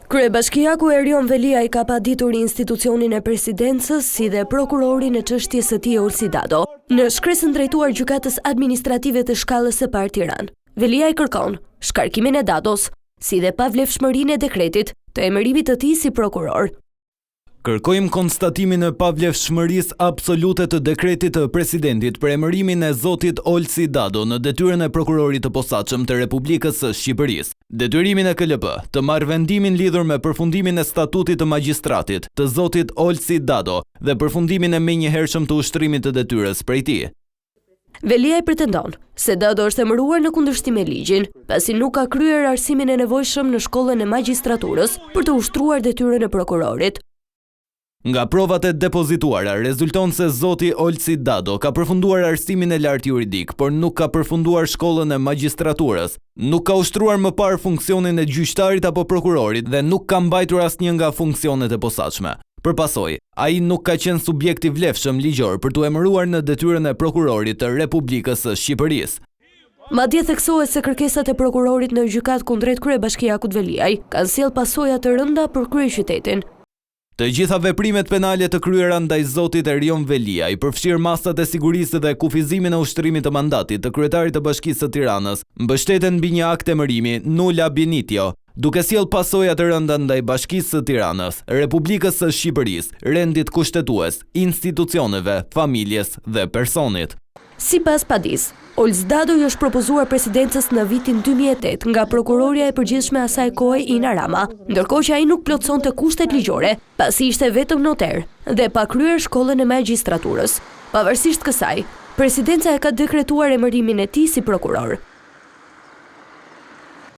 Kryebashkiaku Erion Veliaj ka paditur institucionin e presidencës si dhe prokurorin e çështjes së tij Olsi Dado në shkresën drejtuar gjykatës administrative të shkallës së parë Tiranë. Veliaj kërkon shkarkimin e Dados, si dhe pavlefshmërinë e dekretit të emërimit të tij si prokuror. Kërkojmë konstatimin e pavlefshmërisë absolute të dekretit të presidentit për emërimin e zotit Olsi Dado në detyrën e prokurorit të posaçëm të Republikës së Shqipërisë. Detyrimin e KLP të marrë vendimin lidhur me përfundimin e statutit të magjistratit të zotit Olsi Dado dhe përfundimin e menjëhershëm të ushtrimit të detyrës prej tij. Veliaj pretendon se Dado është emëruar në kundërshtim me ligjin, pasi nuk ka kryer arsimin e nevojshëm në shkollën e magjistraturës për të ushtruar detyrën e prokurorit. Nga provat e depozituara, rezulton se zoti Olsi Dado ka përfunduar arsimin e lartë juridik, por nuk ka përfunduar shkollën e magjistraturës, nuk ka ushtruar më parë funksionin e gjyqtarit apo prokurorit dhe nuk ka mbajtur asnjë nga funksionet e posaçme. Përpasoj, ai nuk ka qenë subjekt i vlefshëm ligjor për t'u emëruar në detyrën e prokurorit të Republikës së Shqipërisë. Madje theksohet se kërkesat e prokurorit në gjykatë kundrejt kryebashkiakut Veliaj kanë sjellë pasoja të rënda për kryeqytetin. Të gjitha veprimet penale të kryera ndaj zotit Erion Veliaj, përfshirë masat e sigurisë dhe kufizimin e ushtrimit të mandatit të kryetarit të Bashkisë së Tiranës, mbështeten mbi një akt emërimi null ab initio, duke sjellë pasoja të rënda ndaj Bashkisë së Tiranës, Republikës së Shqipërisë, rendit kushtetues, institucioneve, familjes dhe personit. Sipas padis, Olsi Dado i është propozuar presidencës në vitin 2008 nga prokuroria e përgjithshme asaj kohe Ina Rama, ndërkohë që ai nuk plotësonte kushtet ligjore, pasi ishte vetëm noter dhe pa kryer shkollën e magjistraturës. Pavarësisht kësaj, presidenca e ka dekretuar emërimin e tij si prokuror.